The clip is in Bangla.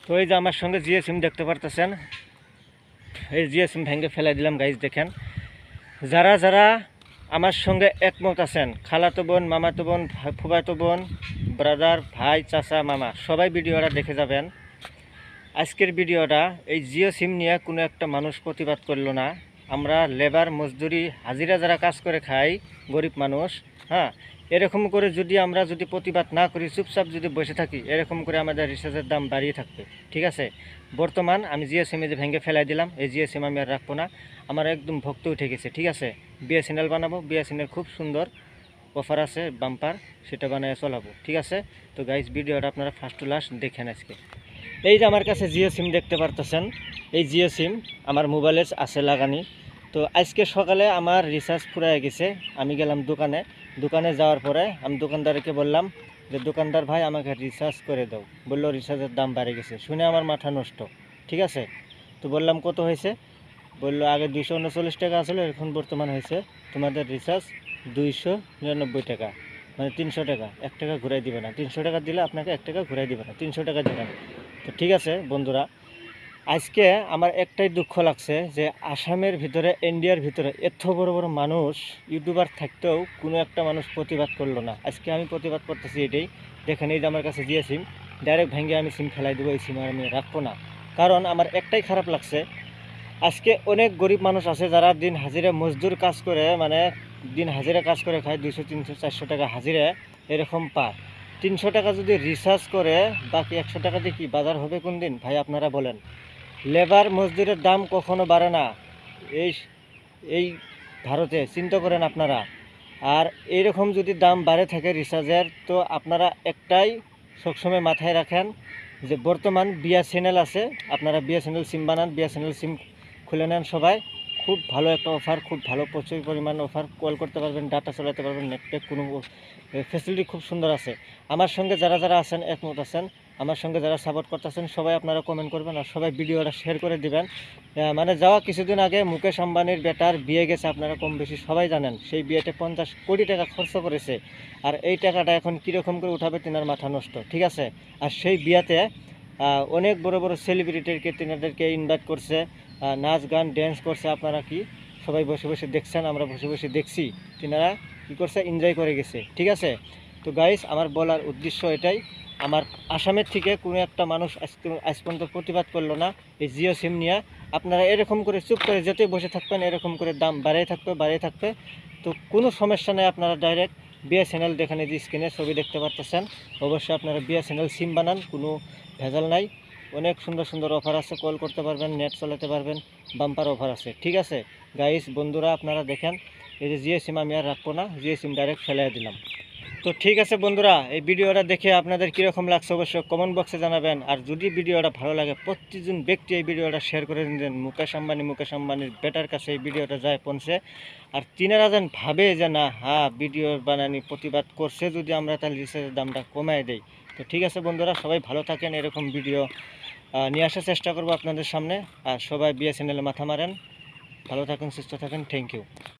তো এই যে আমার সঙ্গে জিও সিম দেখতে পারতেছেন, এই জিও সিম ভেঙে ফেলাই দিলাম গাইজ। দেখেন যারা যারা আমার সঙ্গে একমত আছেন, খালাতো বোন, মামাতো বোন, ফুফাতো বোন, ব্রাদার, ভাই, চাচা, মামা, সবাই ভিডিওটা দেখে যাবেন। আজকের ভিডিওটা এই জিও সিম নিয়ে কোনো একটা মানুষ প্রতিবাদ করলো না। আমরা লেবার মজদুরি হাজিরা যারা কাজ করে খাই, গরিব মানুষ, হ্যাঁ, এরকম করে আমরা যদি প্রতিবাদ না করি, চুপচাপ যদি বসে থাকি, এরকম করে আমাদের রিচার্জের দাম বাড়িয়ে থাকবে। ঠিক আছে, বর্তমান আমি জিও সিমে যে ভেঙে ফেলাই দিলাম, এই জিও সিম আমি আর রাখবো না। আমার একদম ভক্ত উঠে গেছে। ঠিক আছে, বিএসএনএল বানাবো। বিএসএনএল খুব সুন্দর অফার আছে, বাম্পার, সেটা বানিয়ে চলাবো। ঠিক আছে, তো গাইজ ভিডিওটা আপনারা ফার্স্ট টু লাস্ট দেখেন আজকে। এই যে আমার কাছে জিও সিম দেখতে পারতেছেন, এই জিও সিম আমার মোবাইলে আছে লাগানি। তো আজকে সকালে আমার রিচার্জ ফুরাই গেছে। আমি গেলাম দোকানে যাওয়ার পরে আমি দোকানদারকে বললাম যে দোকানদার ভাই আমাকে রিচার্জ করে দাও। বললো রিচার্জের দাম বেড়ে গেছে। শুনে আমার মাথা নষ্ট। ঠিক আছে, তো বললাম কত হয়েছে? বললো আগে 239 টাকা আসলে, এখন বর্তমান হয়েছে তোমাদের রিচার্জ 299 টাকা, মানে 300 টাকা। 1 টাকা ঘুরাই দিবে না। 300 টাকা দিলে আপনাকে 1 টাকা ঘুরাই দিবে না, 300 টাকা দেবেন। তো ঠিক আছে বন্ধুরা, আজকে আমার একটাই দুঃখ লাগছে যে আসামের ভিতরে, ইন্ডিয়ার ভিতরে এত বড় বড় মানুষ, ইউটিউবার থাকতেও কোনো একটা মানুষ প্রতিবাদ করলো না। আজকে আমি প্রতিবাদ করতেছি এটাই। দেখেন এই যে আমার কাছে জিও সিম, ডাইরেক্ট ভেঙে আমি সিম ফেলাই দেবো। এই সিম আর আমি রাখবো না। কারণ আমার একটাই খারাপ লাগছে, আজকে অনেক গরিব মানুষ আছে যারা দিন হাজিরা মজদুর কাজ করে, মানে দিন হাজিরা কাজ করে খায়, 200, 300, 400 টাকা হাজিরা এরকম পায়। 300 টাকা যদি রিচার্জ করে, বাকি 100 টাকা দিয়ে কি বাজার হবে কোন দিন ভাই আপনারা বলেন? লেবার মজদুরের দাম কখনো বাড়ে না এই এই ভারতে, চিন্তা করেন আপনারা। আর এইরকম যদি দাম বাড়ে থাকে রিচার্জের, তো আপনারা একটাই সবসময় মাথায় রাখেন যে বর্তমান বিএসএনএল আছে, আপনারা বিএসএনএল সিম বানান, বিএসএনএল সিম খুলে নেন সবাই। খুব ভালো একটা অফার, খুব ভালো প্রচুর পরিমাণ অফার, কল করতে পারবেন, ডাটা চালাতে পারবেন, নেটপ্যাক, কোনো ফ্যাসিলিটি খুব সুন্দর আছে। আমার সঙ্গে যারা যারা আছেন, একমত আছেন, আমার সঙ্গে যারা সাপোর্ট করতেছেন, সবাই আপনারা কমেন্ট করবেন আর সবাই ভিডিওটা শেয়ার করে দিবেন। মানে যাওয়া কিছুদিন আগে মুকেশ আম্বানির বেটার বিয়ে গেছে, আপনারা কম বেশি সবাই জানেন। সেই বিয়েতে 50 কোটি টাকা খরচ করেছে, আর এই টাকাটা এখন কীরকম করে উঠাবে তিনার মাথা নষ্ট। ঠিক আছে, আর সেই বিয়েতে অনেক বড় বড় সেলিব্রিটিকে তিনাদেরকে ইনভাইট করছে, নাচ গান ড্যান্স করছে। আপনারা কি সবাই বসে বসে দেখছেন? আমরা বসে বসে দেখছি। তিনারা কী করছে, এনজয় করে গেছে। ঠিক আছে, তো গাইস আমার বলার উদ্দেশ্য এটাই, আমার আসামের থেকে কোনো একটা মানুষ আজ পর্যন্ত প্রতিবাদ করলো না এই জিও সিম নিয়ে। আপনারা এরকম করে চুপ করে যেতে বসে থাকবেন, এরকম করে দাম বাড়িয়ে থাকবে। তো কোনো সমস্যা নেই, আপনারা ডাইরেক্ট বিএসএনএল দেখেন, এই যে স্ক্রিনে ছবি দেখতে পারতেছেন, অবশ্যই আপনারা বিএসএনএল সিম বানান, কোনো ভেজাল নাই। অনেক সুন্দর সুন্দর অফার আছে, কল করতে পারবেন, নেট চালাতে পারবেন, বাম্পার অফার আছে। ঠিক আছে গাইস, বন্ধুরা আপনারা দেখেন, এই যে জিও সিম আমি আর রাখবো না, জিও সিম ডাইরেক্ট ফেলাই দিলাম। তো ঠিক আছে বন্ধুরা, এই ভিডিওটা দেখে আপনাদের কীরকম লাগছে অবশ্যই কমেন্ট বক্সে জানাবেন। আর যদি ভিডিওটা ভালো লাগে, প্রতিজন ব্যক্তি এই ভিডিওটা শেয়ার করে দিন। মুকেশ আম্বানির বেটার কাছে এই ভিডিওটা যায় পৌঁছে। আর তিনারা যেন ভাবে যে না, হ্যাঁ ভিডিও বানানি প্রতিবাদ করছে, যদি আমরা তাহলে রিচার্জের দামটা কমায় দেই। তো ঠিক আছে বন্ধুরা, সবাই ভালো থাকেন, এরকম ভিডিও নিয়ে আসার চেষ্টা করবো আপনাদের সামনে। আর সবাই বিএসএনএলে মাথা মারেন, ভালো থাকেন, সুস্থ থাকেন, থ্যাংক ইউ।